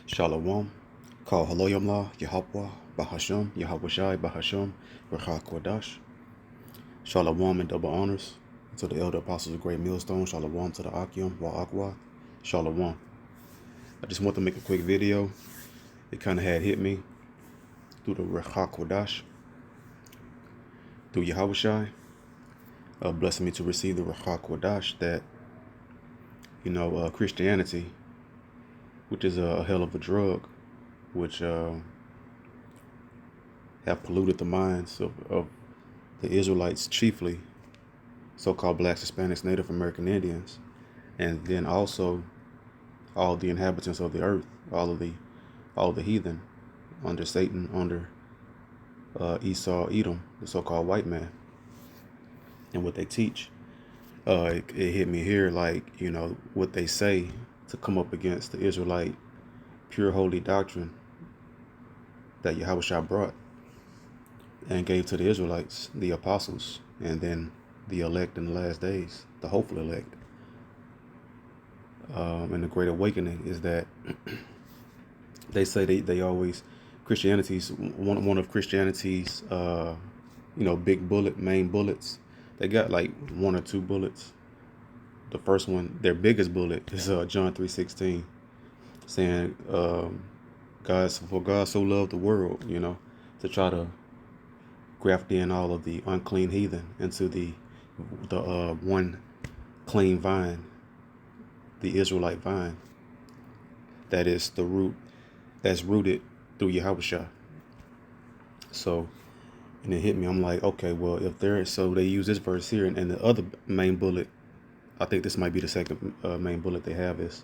Shalom. Call Haloyamla, Yahweh, Bahasham, Yahweh Bahasham, Rachak Kodash. Shalom and double honors to the elder apostles of Great Millstone. Shalom to the Akim, Wa Akwa. Shalom. I just want to make a quick video. It kind of had hit me through the Rachak Kodash, through Yahweh blessing me to receive the Rachak Kodash that, Christianity, which is a hell of a drug, which have polluted the minds of the Israelites, chiefly so-called blacks, Hispanics, Native American Indians, and then also all the inhabitants of the earth, all the heathen under Satan, under Esau, Edom, the so-called white man, and what they teach. It hit me here, like, what they say to come up against the Israelite pure holy doctrine that Yahushua brought and gave to the Israelites, the apostles, and then the elect in the last days, the hopeful elect. And the Great Awakening is that they say they always, Christianity's one of Christianity's big main bullets. They got like one or two bullets. The first one, their biggest bullet, is John 3:16, saying for God so loved the world, to try to graft in all of the unclean heathen into the one clean vine, the Israelite vine, that is the root that's rooted through Yahushua. So, and it hit me. I'm like, okay, well, if they use this verse here, and the other main bullet, I think this might be the second main bullet they have, is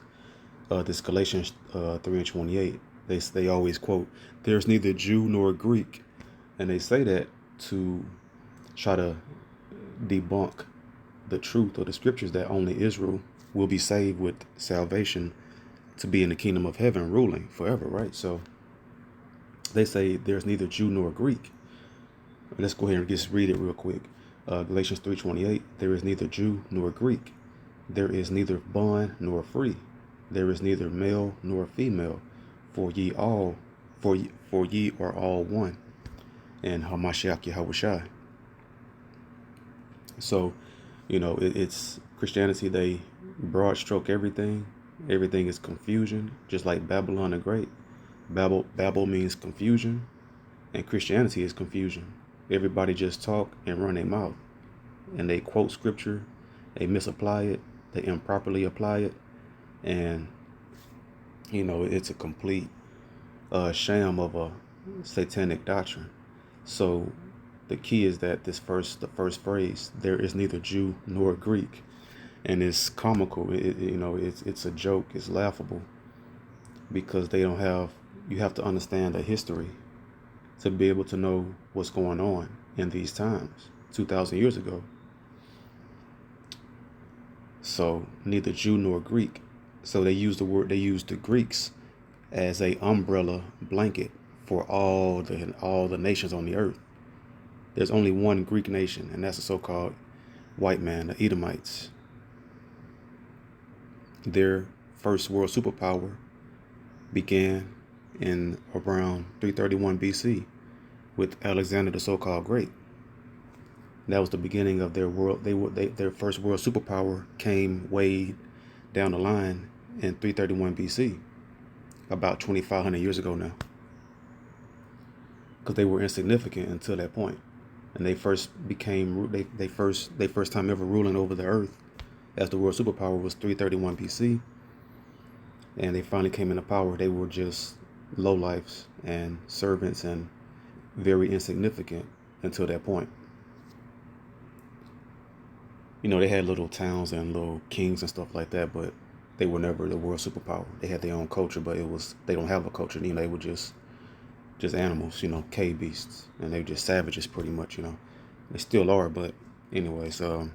this Galatians 3:28. They always quote, "There's neither Jew nor Greek," and they say that to try to debunk the truth of the scriptures that only Israel will be saved with salvation to be in the kingdom of heaven, ruling forever, right? So they say there's neither Jew nor Greek. Let's go ahead and just read it real quick. Galatians 3:28. There is neither Jew nor Greek. There is neither bond nor free. There is neither male nor female, for ye are all one, and Hamashiach Yahushua. So, it's Christianity. They broad stroke everything. Everything is confusion, just like Babylon the Great. Babel means confusion, and Christianity is confusion. Everybody just talk and run their mouth, and they quote scripture, they misapply it, they improperly apply it, and it's a complete sham of a satanic doctrine. So the key is that the first phrase, there is neither Jew nor Greek, and it's comical. It's a joke. It's laughable because they don't have. You have to understand the history to be able to know what's going on in these times, 2,000 years ago. So neither Jew nor Greek. So they use the Greeks as a umbrella blanket for all the nations on the earth. There's only one Greek nation, and that's the so-called white man, the Edomites. Their first world superpower began in around 331 BC with Alexander the so-called Great. That was the beginning of their world. Their first world superpower came way down the line in 331 BC, about 2,500 years ago now, because they were insignificant until that point, and they first time ever ruling over the earth as the world superpower was 331 BC, and they finally came into power. They were just lowlifes and servants and very insignificant until that point. They had little towns and little kings and stuff like that, but they were never the world superpower. They had their own culture, but they don't have a culture. They were just animals, cave beasts, and they were just savages pretty much. They still are, but anyways, I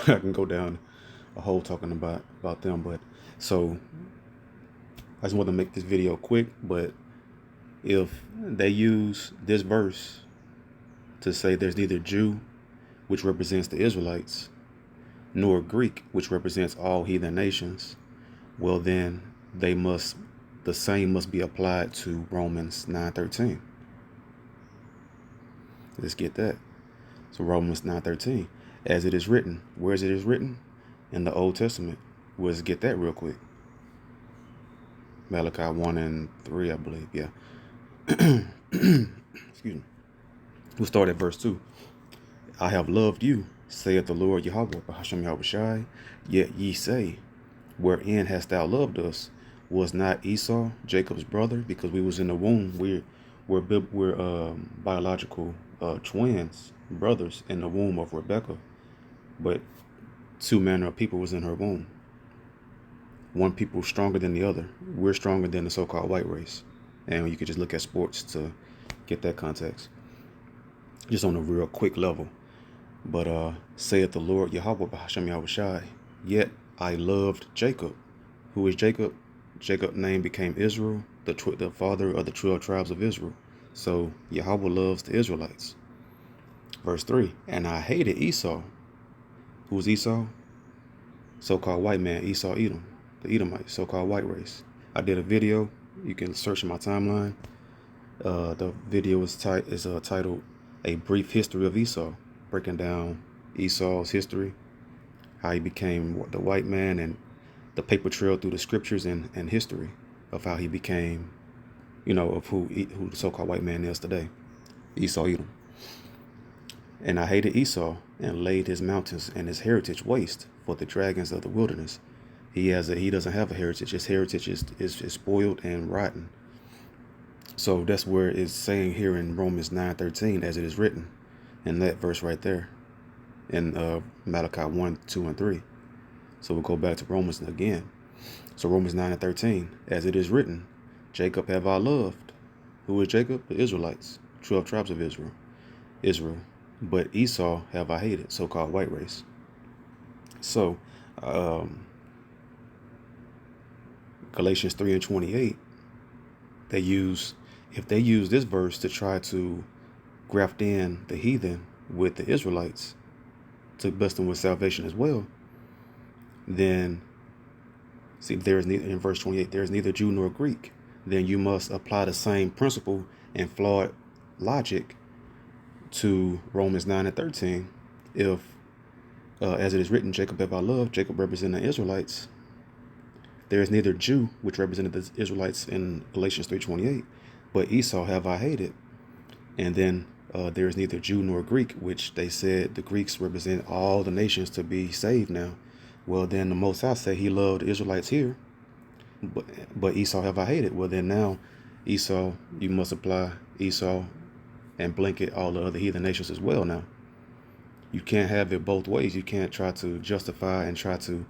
can go down a hole talking about them, but so I just want to make this video quick. But if they use this verse to say there's neither Jew, which represents the Israelites, nor Greek, which represents all heathen nations, well then they must the same must be applied to Romans 9:13. Let's get that. So Romans 9:13, as it is written. Where is it is written? In the Old Testament. Let's get that real quick. Malachi 1:3, I believe. Yeah. Excuse me. We'll start at verse 2. I have loved you, saith the Lord Yahweh, Hashem Yahushai. Yet ye say, wherein hast thou loved us? Was not Esau Jacob's brother? Because we was in the womb. We're biological twins, brothers in the womb of Rebekah. But two manner of people was in her womb. One people stronger than the other. We're stronger than the so-called white race. And you could just look at sports to get that context. Just on a real quick level. But saith the Lord Yahweh, Hashem Yahushai, yet I loved Jacob. Who is Jacob? Jacob's name became Israel, the father of the 12 tribes of Israel. So Yahweh loves the Israelites. Verse 3, and I hated Esau. Who's Esau? So-called white man, Esau Edom, the Edomites, so-called white race. I did a video. You can search in my timeline. The video is titled A Brief History of Esau, breaking down Esau's history, how he became the white man, and the paper trail through the scriptures and history of how he became, of who the so-called white man is today, Esau Edom. And I hated Esau and laid his mountains and his heritage waste for the dragons of the wilderness. He doesn't have a heritage. His heritage is spoiled and rotten. So that's where it's saying here in Romans 9:13, as it is written, in that verse right there, in Malachi 1, 2, and 3. So we'll go back to Romans again. So Romans 9:13, as it is written, Jacob have I loved. Who is Jacob? The Israelites, 12 tribes of Israel. But Esau have I hated, so-called white race. So Galatians 3:28, if they use this verse to try to graft in the heathen with the Israelites to bless them with salvation as well, then see, in verse 28, there is neither Jew nor Greek. Then you must apply the same principle and flawed logic to Romans 9:13. If as it is written, Jacob have I loved, Jacob representing the Israelites. There is neither Jew, which represented the Israelites in Galatians 3:28, but Esau have I hated. And then there is neither Jew nor Greek, which they said the Greeks represent all the nations to be saved now. Well, then the Most High said he loved the Israelites here, but Esau have I hated. Well, then now Esau, you must apply Esau and blanket all the other heathen nations as well now. You can't have it both ways. You can't try to justify and try to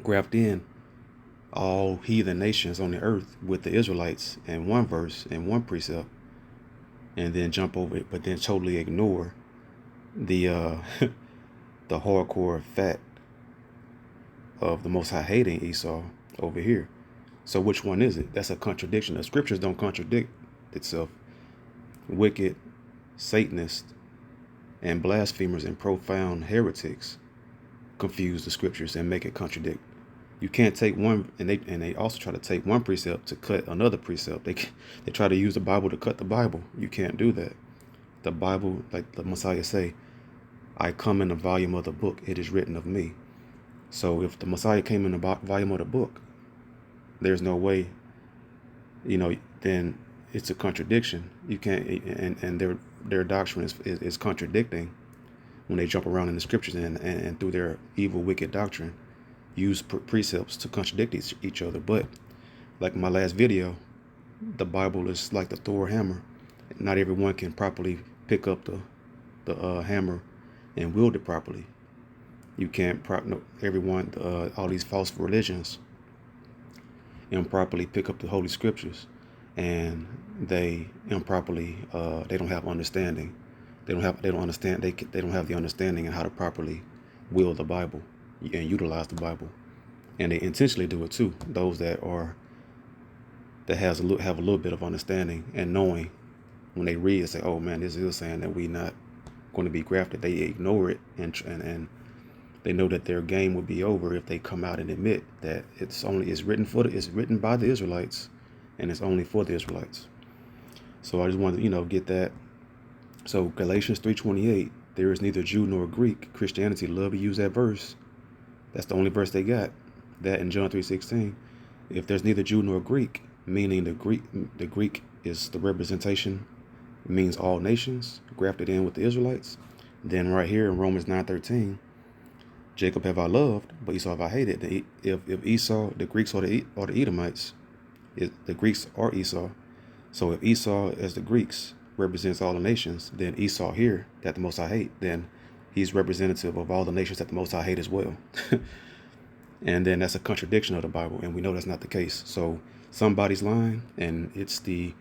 graft in all heathen nations on the earth with the Israelites in one verse and one precept, and then jump over it, but then totally ignore the the hardcore fact of the Most High hating Esau over here. So which one is it? That's a contradiction. The scriptures don't contradict itself. Wicked Satanists and blasphemers and profound heretics confuse the scriptures and make it contradict. You can't take one, and they also try to take one precept to cut another precept. They try to use the Bible to cut the Bible. You can't do that. The Bible, like the Messiah say, I come in the volume of the book, it is written of me. So if the Messiah came in the volume of the book, there's no way, then it's a contradiction. You can't, and their doctrine is contradicting when they jump around in the scriptures and through their evil, wicked doctrine, use precepts to contradict each other. But like my last video, the Bible is like the Thor hammer. Not everyone can properly pick up the hammer and wield it properly. You can't everyone, all these false religions improperly pick up the Holy Scriptures, and they improperly they don't have understanding. They don't have the understanding of how to properly wield the Bible and utilize the Bible, and they intentionally do it too. Those that have a little bit of understanding and knowing, when they read and say, "Oh man, this is saying that we not going to be grafted," they ignore it and They know that their game would be over if they come out and admit that it's written by the Israelites, and it's only for the Israelites. So I just wanted to, get that. So Galatians 3:28, there is neither Jew nor Greek. Christianity love to use that verse. That's the only verse they got. That in John 3:16. If there's neither Jew nor Greek, meaning the Greek is the representation, it means all nations, grafted in with the Israelites. Then right here in Romans 9:13, Jacob have I loved, but Esau have I hated. If Esau, the Greeks or the Edomites, the Greeks are Esau. So if Esau as the Greeks represents all the nations, then Esau here that the Most High hate, then he's representative of all the nations that the Most High hate as well. And then that's a contradiction of the Bible, and we know that's not the case. So somebody's lying, and it's the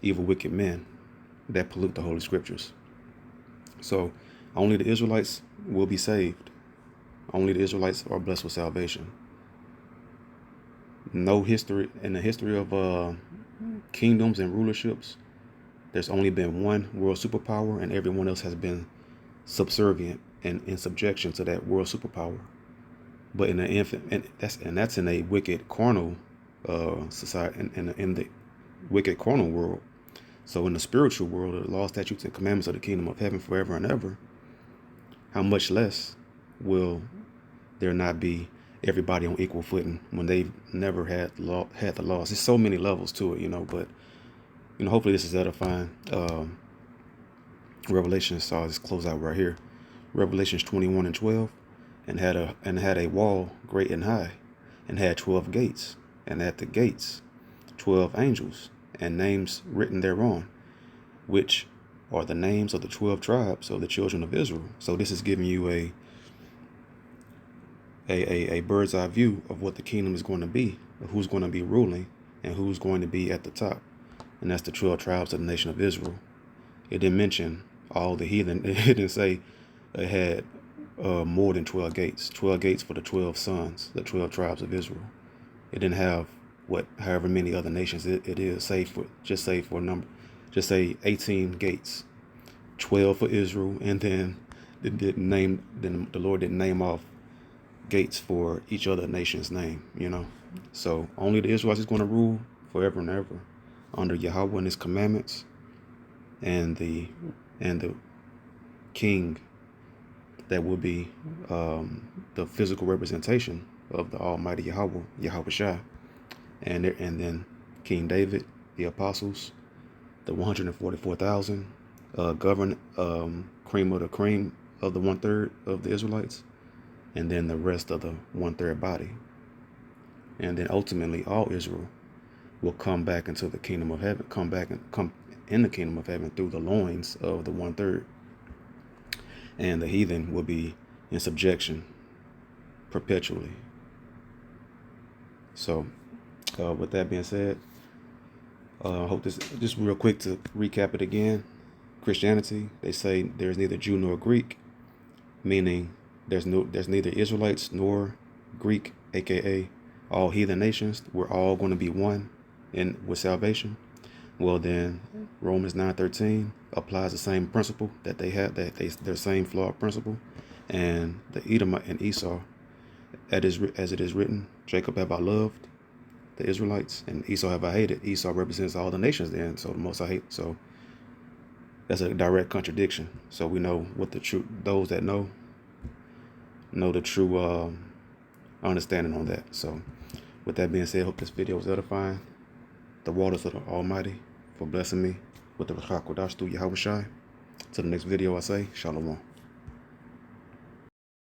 evil, wicked men that pollute the Holy Scriptures. So only the Israelites will be saved. Only the Israelites are blessed with salvation. No history in the history of kingdoms and rulerships, there's only been one world superpower, and everyone else has been subservient and in subjection to that world superpower. But in that's in a wicked carnal society, in the wicked carnal world. So in the spiritual world, the law, statutes, and commandments of the kingdom of heaven forever and ever, how much less will there not be everybody on equal footing when they've never had the laws? There's so many levels to it, but hopefully this is edifying. Revelations, so I'll just close out right here. Revelations 21:12, and had a wall great and high, and had 12 gates, and at the gates 12 angels, and names written thereon, which are the names of the 12 tribes of the children of Israel. So this is giving you a bird's eye view of what the kingdom is going to be, of who's going to be ruling, and who's going to be at the top. And that's the 12 tribes of the nation of Israel. It didn't mention all the heathen. It didn't say it had more than 12 gates. 12 gates for the 12 sons, the 12 tribes of Israel. It didn't have however many other nations it is, just say 18 gates, 12 for Israel, and then the Lord didn't name off gates for each other nation's name, So only the Israelites is going to rule forever and ever under Yahweh and his commandments, and the king that will be the physical representation of the Almighty Yahweh Shai, and then King David, the apostles, the 144,000, govern cream of the cream of the 1/3 of the Israelites, and then the rest of the 1/3 body, and then ultimately all Israel will come back into the kingdom of heaven, come in the kingdom of heaven through the loins of the 1/3, and the heathen will be in subjection perpetually. So with that being said, I hope this, just real quick to recap it again. Christianity, they say there's neither Jew nor Greek, meaning there's neither Israelites nor Greek, aka all heathen nations. We're all going to be one with salvation. Well, then Romans 9:13 applies the same principle that they have, their same flawed principle, and the Edomite and Esau, as it is written, Jacob have I loved, the Israelites, and Esau have I hated. Esau represents all the nations then, so the most I hate. So that's a direct contradiction. So we know what the true, those that know the true understanding on that. So with that being said, I hope this video was edifying. The waters of the Almighty for blessing me with the Rachak Kodash through Yahweh Shai. To the next video, I say, Shalom.